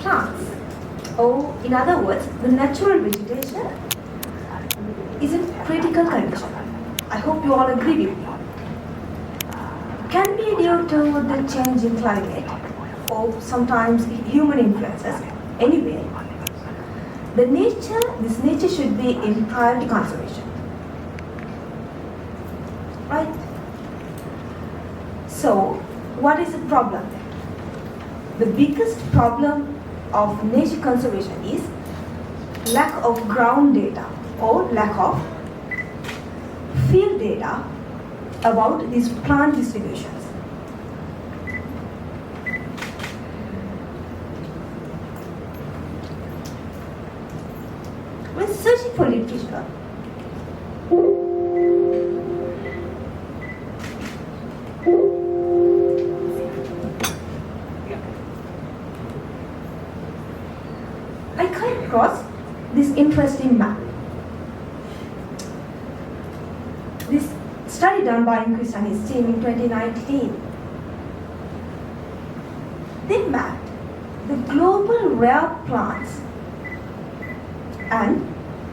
plants, or in other words, the natural vegetation is in critical condition. I hope you all agree with me. Can be due to the change in climate or sometimes human influences. Anyway, this nature should be in priority conservation. Right? So, what is the problem? The biggest problem of nature conservation is lack of ground data or lack of field data about these plant distributions. When searching for literature, I came across this interesting map. This study done by Inquist and his team in 2019. They mapped the global rare plants, and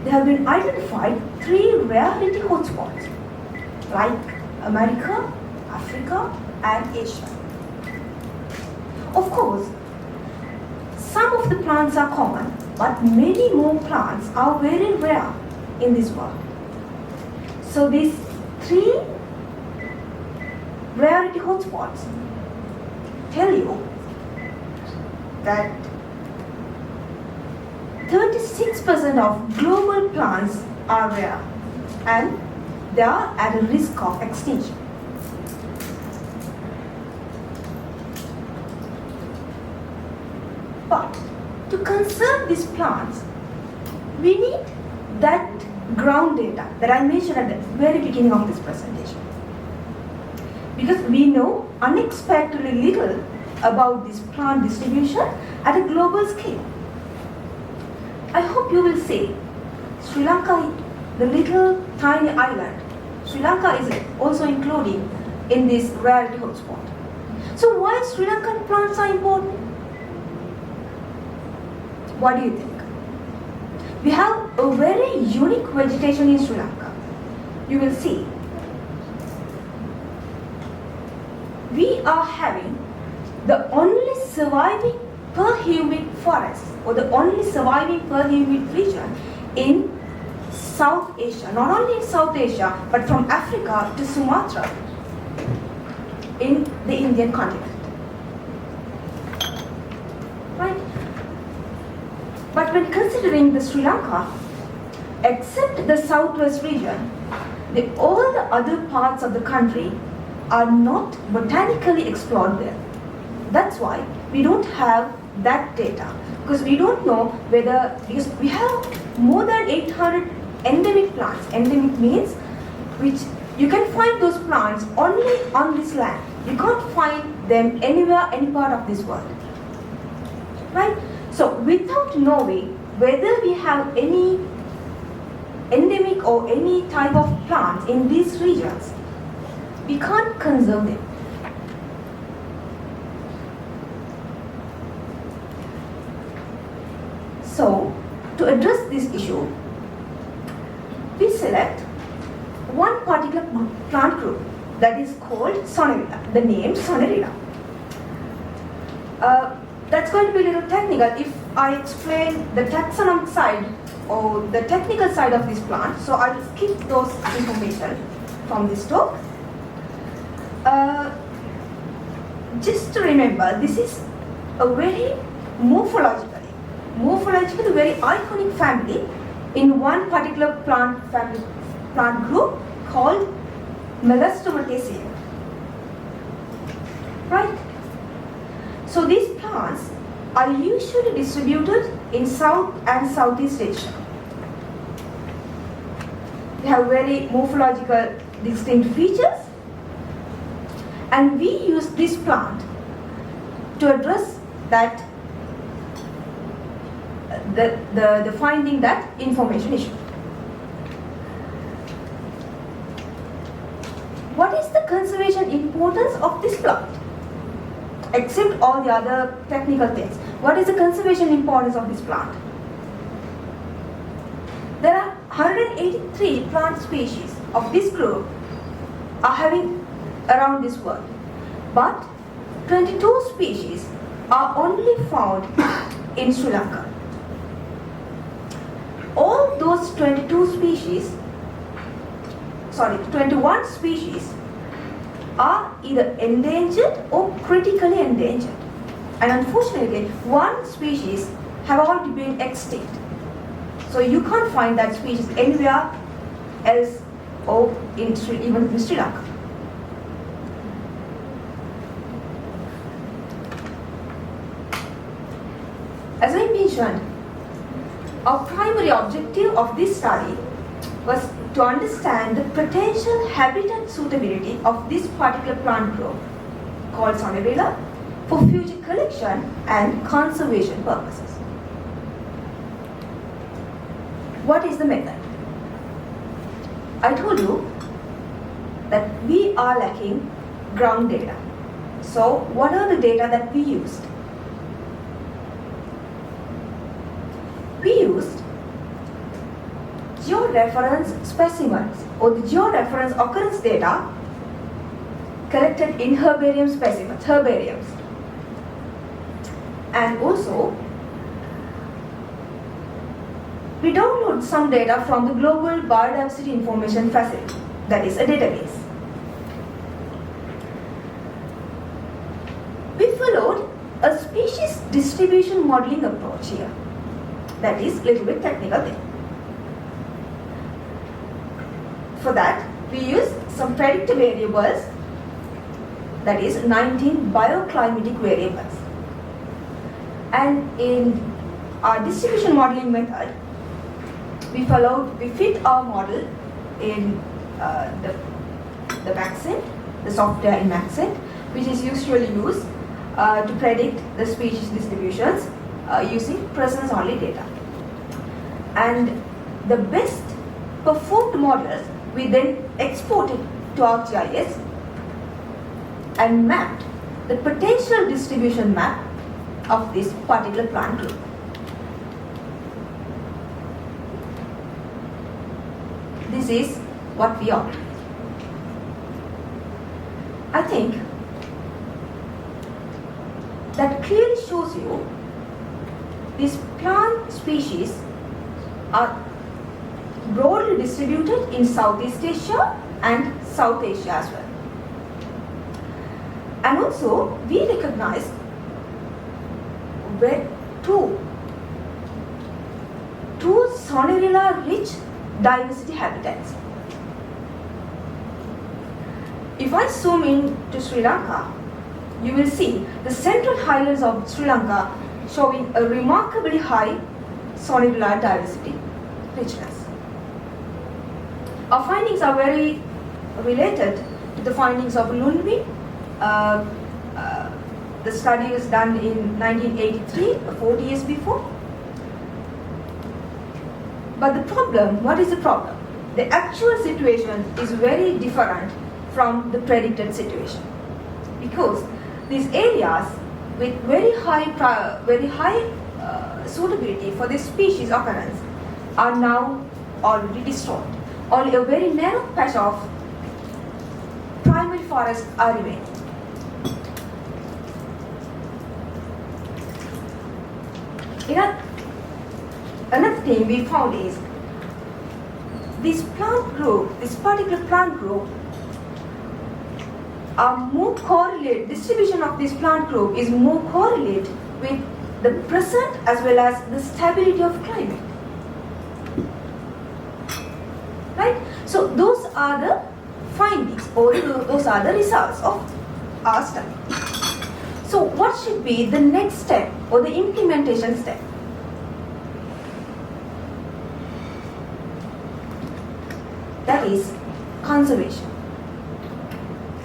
they have been identified 3 rarity hotspots like America, Africa, and Asia. Of course, some of the plants are common, but many more plants are very rare in this world. So these 3 rarity hotspots tell you that 36% of global plants are rare and they are at a risk of extinction. But to conserve these plants, we need that ground data that I mentioned at the very beginning of this presentation. Because we know unexpectedly little about this plant distribution at a global scale. I hope you will say Sri Lanka, the little tiny island, Sri Lanka is also included in this rarity hotspot. So why Sri Lankan plants are important? What do you think? We have a very unique vegetation in Sri Lanka. You will see. We are having the only surviving perhumid forest, or the only surviving perhumid region in South Asia. Not only in South Asia, but from Africa to Sumatra in the Indian continent. Right? But when considering the Sri Lanka, except the southwest region, all the other parts of the country are not botanically explored there. That's why we don't have that data, because we don't know whether, because we have more than 800 endemic plants. Endemic means which you can find those plants only on this land. You can't find them anywhere, any part of this world. Right? So without knowing whether we have any endemic or any type of plants in these regions, we can't conserve them. So, to address this issue, we select one particular plant group that is called Sonerilla, the name Sonerilla. That's going to be a little technical if I explain the taxonomic side or the technical side of this plant, so I will skip those information from this talk. Just to remember, this is a very morphologically very iconic family in one particular plant group called Melastomataceae. Right? So these plants are usually distributed in South and Southeast Asia. They have very morphological distinct features, and we use this plant to address that the finding that information issue. What is the conservation importance of this plant? Except all the other technical things. What is the conservation importance of this plant? There are 183 plant species of this group are having around this world, but 22 species are only found in Sri Lanka. All those 21 species are either endangered or critically endangered. And unfortunately, one species have already been extinct. So you can't find that species anywhere else or even in Sri Lanka. As I mentioned, our primary objective of this study was to understand the potential habitat suitability of this particular plant group called Sonarilla for future collection and conservation purposes. What is the method? I told you that we are lacking ground data. So what are the data that we used? We used georeference specimens or the georeference occurrence data collected in herbariums. And also, we download some data from the Global Biodiversity Information Facility, that is a database. We followed a species distribution modeling approach here. That is a little bit technical thing. For that, we used some predictive variables, that is 19 bioclimatic variables. And in our distribution modeling method, we fit our model in the Maxent, the software in Maxent, which is usually used to predict the species distributions using presence only data. And the best performed models we then exported to ArcGIS and mapped the potential distribution map of this particular plant group. This is what we are. I think that clearly shows you these plant species are broadly distributed in Southeast Asia and South Asia as well. And also, we recognize where two Sonarilla-rich diversity habitats. If I zoom in to Sri Lanka, you will see the central highlands of Sri Lanka showing a remarkably high Sonarilla diversity richness. Our findings are very related to the findings of Lundby. The study was done in 1983, 40 years before. But the problem, what is the problem? The actual situation is very different from the predicted situation, because these areas with very high suitability for this species occurrence are now already destroyed. Only a very narrow patch of primary forests are remaining. Another thing we found is this particular plant group are more correlated, distribution of this plant group is more correlated with the present as well as the stability of climate. Right? So those are the findings or those are the results of our study. So what should be the next step or the implementation step? That is conservation.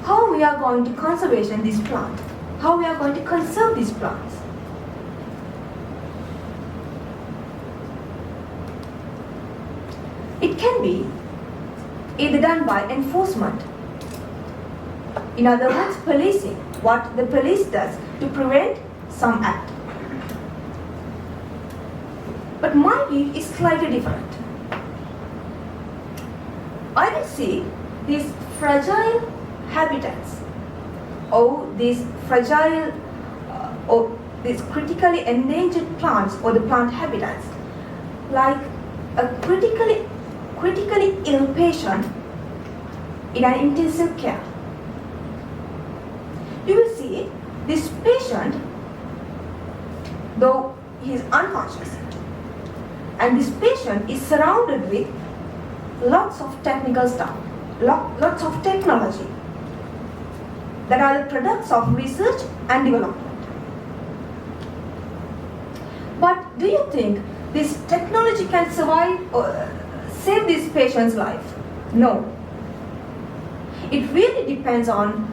How we are going to conservation this plant? How we are going to conserve these plants? It can be either done by enforcement. In other words, policing. What the police does to prevent some act. But my view is slightly different. I will see these fragile habitats or these fragile or these critically endangered plants or the plant habitats like a critically ill patient in an intensive care. You will see this patient, though he is unconscious, and this patient is surrounded with lots of technical stuff, lots of technology that are the products of research and development. But do you think this technology can survive or save this patient's life? No. It really depends on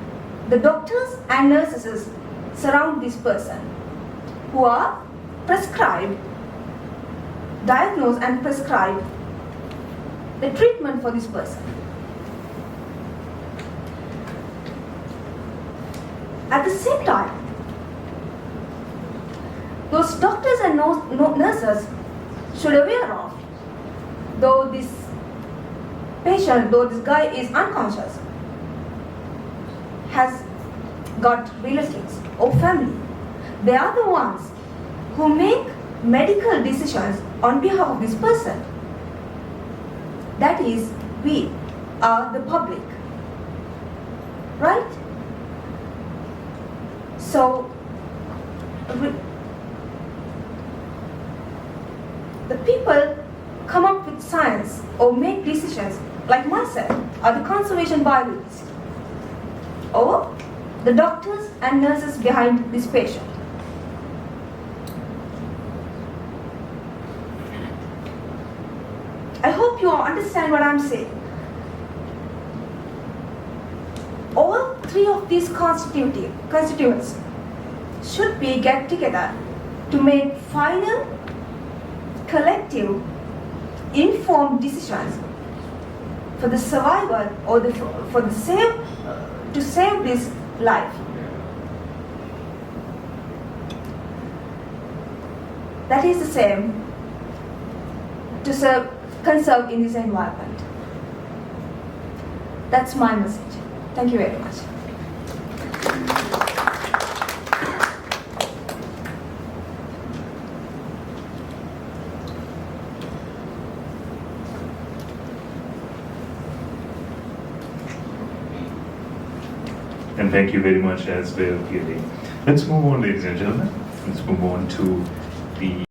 the doctors and nurses surround this person who are prescribed, diagnosed and prescribed the treatment for this person. At the same time, those doctors and nurses should aware of, though this guy is unconscious, has got relatives or family. They are the ones who make medical decisions on behalf of this person. That is, we are the public, right? So, the people come up with science or make decisions, like myself, are the conservation biologists, or the doctors and nurses behind this patient. I hope you all understand what I'm saying. All three of these constituents should be get together to make final, collective, informed decisions for the survival or to save this life. That is the same to conserve in this environment. That's my message. Thank you very much. And thank you very much as well, Piyali. Let's move on, ladies and gentlemen. Let's move on to the